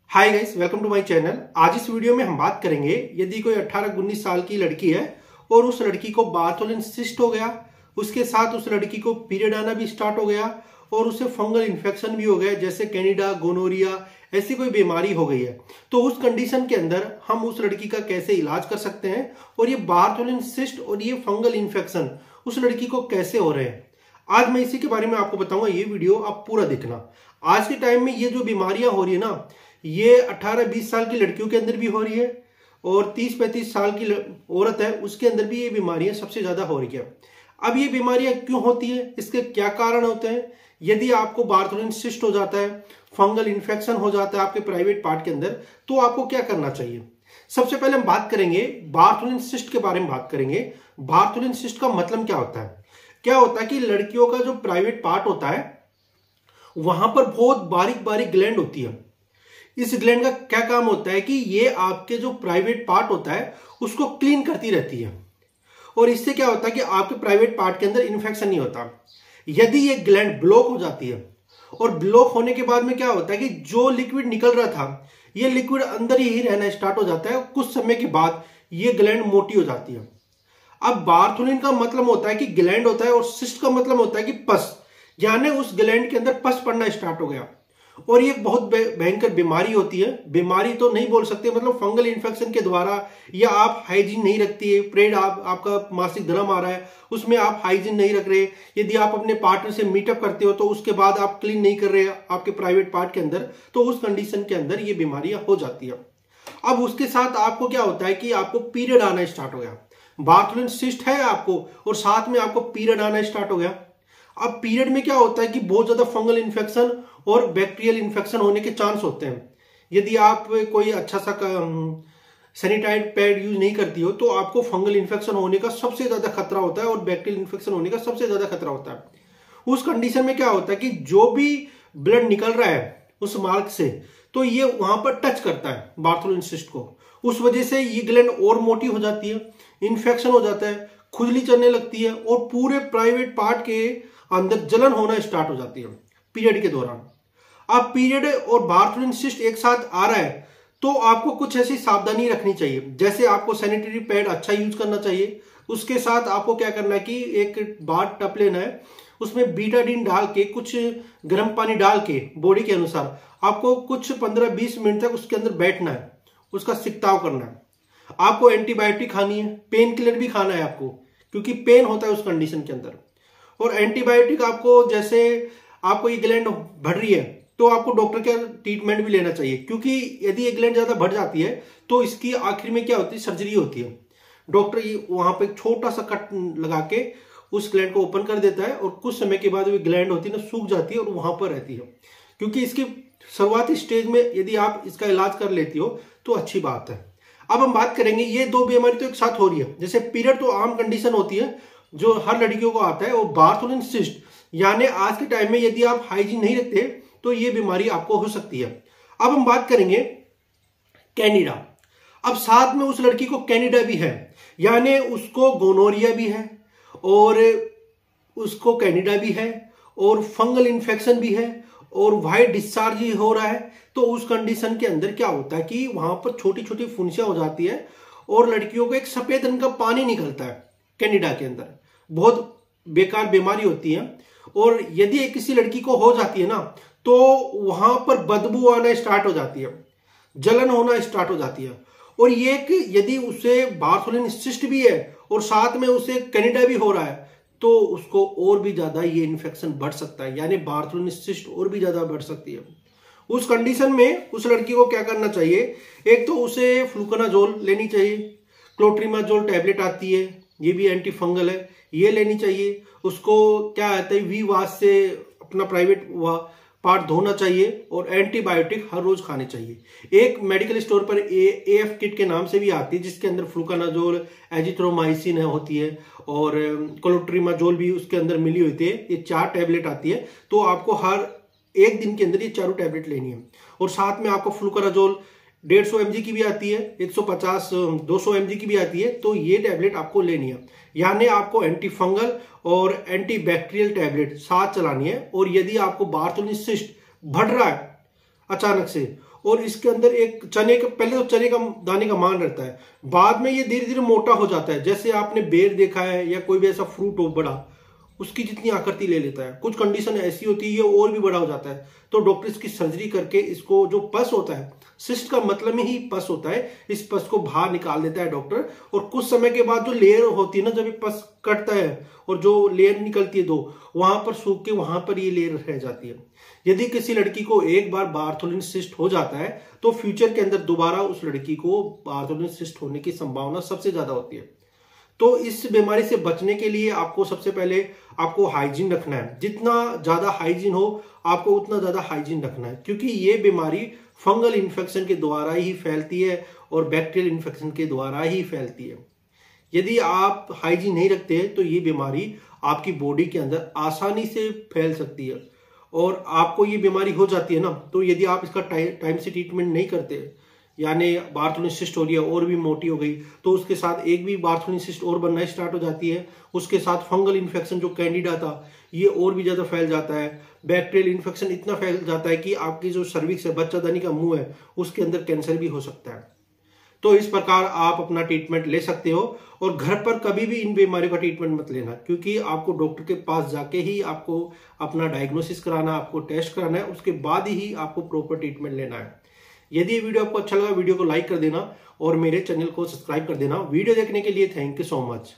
Hi guys, welcome to my channel. आज इस video में हम बात करेंगे यदि कोई 18-19 साल की लड़की है और उस लड़की को बार्थोलिन सिस्ट हो गया, उसके साथ उस लड़की को पीरियड आना भी स्टार्ट हो गया और उसे फंगल इन्फेक्शन भी हो गया, जैसे कैनिडा, गोनोरिया, ऐसी कोई बीमारी हो गई है, तो उस कंडीशन के अंदर हम उस लड़की का कैसे इलाज कर सकते हैं और ये बार्थोलिन सिस्ट और ये फंगल इन्फेक्शन उस लड़की को कैसे हो रहे हैं, आज मैं इसी के बारे में आपको बताऊंगा। ये वीडियो आप पूरा देखना। आज के टाइम में ये जो बीमारियां हो रही है ना, ये 18-20 साल की लड़कियों के अंदर भी हो रही है और 30-35 साल की औरत है उसके अंदर भी ये बीमारियां सबसे ज्यादा हो रही है। अब ये बीमारियां क्यों होती है, इसके क्या कारण होते हैं? यदि आपको बार्थोलिन सिस्ट हो जाता है, फंगल इन्फेक्शन हो जाता है आपके प्राइवेट पार्ट के अंदर, तो आपको क्या करना चाहिए? सबसे पहले हम बात करेंगे बार्थोलिन सिस्ट के बारे में बात करेंगे। बार्थोलिन सिस्ट का मतलब क्या होता है? क्या होता है कि लड़कियों का जो प्राइवेट पार्ट होता है वहां पर बहुत बारीक बारीक ग्लैंड होती है। इस ग्लैंड का क्या काम होता है कि ये आपके जो प्राइवेट पार्ट होता है उसको क्लीन करती रहती है और इससे क्या होता है कि आपके प्राइवेट पार्ट के अंदर इन्फेक्शन नहीं होता। यदि ये ग्लैंड ब्लॉक हो जाती है और ब्लॉक होने के बाद में क्या होता है कि जो लिक्विड निकल रहा था ये लिक्विड अंदर ही रहना स्टार्ट हो जाता है। कुछ समय के बाद ये ग्लैंड मोटी हो जाती है। अब बार्थोलिन का मतलब होता है कि ग्लैंड होता है और सिस्ट का मतलब होता है कि पस, यानी उस ग्लैंड के अंदर पस पड़ना स्टार्ट हो गया और ये बहुत भयंकर बीमारी होती है। बीमारी तो नहीं बोल सकते, मतलब फंगल इन्फेक्शन के द्वारा, या आप हाइजीन नहीं रखती है, पीरियड आपका मासिक धर्म आ रहा है उसमें आप हाइजीन नहीं रख रहे, यदि आप अपने पार्टनर से मीटअप करते हो तो उसके बाद आप क्लीन नहीं कर रहे आपके प्राइवेट पार्ट के अंदर, तो उस कंडीशन के अंदर ये बीमारियां हो जाती है। अब उसके साथ आपको क्या होता है कि आपको पीरियड आना स्टार्ट हो गया। बार्थोलिन सिस्ट है आपको और साथ में आपको पीरियड आना स्टार्ट हो गया। अब पीरियड में क्या होता है कि बहुत ज्यादा फंगल इन्फेक्शन और बैक्टीरियल इन्फेक्शन होने के चांस होते हैं। यदि आप कोई अच्छा सा सैनिटाइज पैड यूज नहीं करती हो तो आपको फंगल इन्फेक्शन होने का सबसे ज्यादा खतरा होता है और बैक्टीरियल इन्फेक्शन होने का सबसे ज्यादा खतरा होता है। उस कंडीशन में क्या होता है कि जो भी ब्लड निकल रहा है उस मार्क से, तो ये वहां पर टच करता है बार्थोलिन सिस्ट को। उस वजह से ये ग्लैंड और मोटी हो जाती है, इन्फेक्शन हो जाता है, खुजली चलने लगती है और पूरे प्राइवेट पार्ट के अंदर जलन होना स्टार्ट हो जाती है पीरियड के दौरान। अब पीरियड और बार्थोलिन सिस्ट एक साथ आ रहा है तो आपको कुछ ऐसी सावधानी रखनी चाहिए, जैसे आपको सैनिटरी पैड अच्छा यूज करना चाहिए। उसके साथ आपको क्या करना है कि एक बाथ टब लेना है, उसमें बीटाडीन डाल के, कुछ गर्म पानी डाल के बॉडी के अनुसार आपको कुछ 15-20 मिनट तक उसके अंदर बैठना है, उसका सिकताव करना है। आपको एंटीबायोटिक खानी है, पेन किलर भी खाना है आपको, क्योंकि पेन होता है उस कंडीशन के अंदर। और एंटीबायोटिक आपको, जैसे आपको ये ग्लैंड बढ़ रही है तो आपको डॉक्टर का ट्रीटमेंट भी लेना चाहिए, क्योंकि यदि ये ग्लैंड ज्यादा बढ़ जाती है तो इसकी आखिर में क्या होती है, सर्जरी होती है। डॉक्टर वहां पे छोटा सा कट लगा के उस ग्लैंड को ओपन कर देता है और कुछ समय के बाद वो ग्लैंड होती है ना, सूख जाती है और वहां पर रहती है। क्योंकि इसकी शुरुआती स्टेज में यदि आप इसका इलाज कर लेती हो तो अच्छी बात है। अब हम बात करेंगे, ये दो बीमारी तो एक साथ हो रही है। जैसे पीरियड तो आम कंडीशन होती है जो हर लड़कियों को आता है, और बार्थोलिन सिस्ट यानी आज के टाइम में यदि आप हाइजीन नहीं रखते तो ये बीमारी आपको हो सकती है। अब हम बात करेंगे कैनिडा। अब साथ में उस लड़की को कैनिडा भी है, यानी उसको गोनोरिया भी है और उसको कैनिडा भी है और फंगल इन्फेक्शन भी है और वाइट डिस्चार्ज ही हो रहा है। तो उस कंडीशन के अंदर क्या होता है कि वहां पर छोटी छोटी फुंसियां हो जाती है और लड़कियों को एक सफेद रंग का पानी निकलता है कैनिडा के अंदर। बहुत बेकार बीमारी होती है और यदि किसी लड़की को हो जाती है ना तो वहां पर बदबू आना स्टार्ट हो जाती है, जलन होना स्टार्ट हो जाती है। और ये कि यदि उसे बार्थोलिन सिस्ट भी है और साथ में उसे कैनिडा भी हो रहा है तो उसको और भी ज्यादा ये इन्फेक्शन बढ़ सकता है, यानी बार्थोलिन सिस्ट और भी ज्यादा बढ़ सकती है। उस कंडीशन में उस लड़की को क्या करना चाहिए? एक तो उसे फ्लूकोनाजोल लेनी चाहिए, क्लोट्रीमाजोल टैबलेट आती है, ये भी एंटी फंगल है, ये लेनी चाहिए। उसको क्या आता है, वी वाश से अपना प्राइवेट पार्ट धोना चाहिए और एंटीबायोटिक हर रोज खाने चाहिए। एक मेडिकल स्टोर पर एएफ किट के नाम से भी आती है जिसके अंदर फ्लूकोनाजोल, एजिथ्रोमाइसिन होती है और क्लोट्रीमाजोल भी उसके अंदर मिली होती है। ये 4 टैबलेट आती है, तो आपको हर एक दिन के अंदर ये 4 टैबलेट लेनी है। और साथ में आपको फ्लूकोनाजोल 150 mg की भी आती है, 150-200 mg की भी आती है, तो ये टैबलेट आपको लेनी है। यानी आपको एंटी फंगल और एंटी बैक्टीरियल टैबलेट साथ चलानी है। और यदि आपको बार्थोलिन सिस्ट बढ़ रहा है अचानक से और इसके अंदर एक चने का, पहले तो चने का दाने का मान रहता है, बाद में ये धीरे धीरे मोटा हो जाता है। जैसे आपने बेर देखा है या कोई भी ऐसा फ्रूट हो बड़ा, उसकी जितनी आकृति ले लेता है। कुछ कंडीशन ऐसी होती है ये और भी बड़ा हो जाता है, तो डॉक्टर इसकी सर्जरी करके इसको, जो पस होता है, सिस्ट का मतलब ही पस होता है, इस पस को बाहर निकाल देता है डॉक्टर। और कुछ समय के बाद जो लेयर होती है ना, जब ये पस कटता है और जो लेयर निकलती है दो, वहां पर सूख के वहां पर ये लेयर रह जाती है। यदि किसी लड़की को एक बार बार्थोलिन सिस्ट हो जाता है तो फ्यूचर के अंदर दोबारा उस लड़की को बार्थोलिन सिस्ट होने की संभावना सबसे ज्यादा होती है। तो इस बीमारी से बचने के लिए आपको सबसे पहले आपको हाइजीन रखना है। जितना ज्यादा हाइजीन हो आपको उतना ज्यादा हाइजीन रखना है, क्योंकि ये बीमारी फंगल इन्फेक्शन के द्वारा ही फैलती है और बैक्टीरियल इन्फेक्शन के द्वारा ही फैलती है। यदि आप हाइजीन नहीं रखते तो ये बीमारी आपकी बॉडी के अंदर आसानी से फैल सकती है। और आपको ये बीमारी हो जाती है ना, तो यदि आप इसका टाइम से ट्रीटमेंट नहीं करते, यानी बार्थोलिन सिस्ट हो रही है और भी मोटी हो गई, तो उसके साथ एक भी बार्थोलिन सिस्ट और बनना स्टार्ट हो जाती है। उसके साथ फंगल इन्फेक्शन जो कैंडिडा था ये और भी ज्यादा फैल जाता है। बैक्टीरियल इन्फेक्शन इतना फैल जाता है कि आपकी जो सर्विक्स है, बच्चादानी का मुंह है, उसके अंदर कैंसर भी हो सकता है। तो इस प्रकार आप अपना ट्रीटमेंट ले सकते हो। और घर पर कभी भी इन बीमारियों का ट्रीटमेंट मत लेना, क्योंकि आपको डॉक्टर के पास जाके ही आपको अपना डायग्नोसिस कराना, आपको टेस्ट कराना है, उसके बाद ही आपको प्रॉपर ट्रीटमेंट लेना है। यदि ये वीडियो आपको अच्छा लगा, वीडियो को लाइक कर देना और मेरे चैनल को सब्सक्राइब कर देना। वीडियो देखने के लिए थैंक यू सो मच।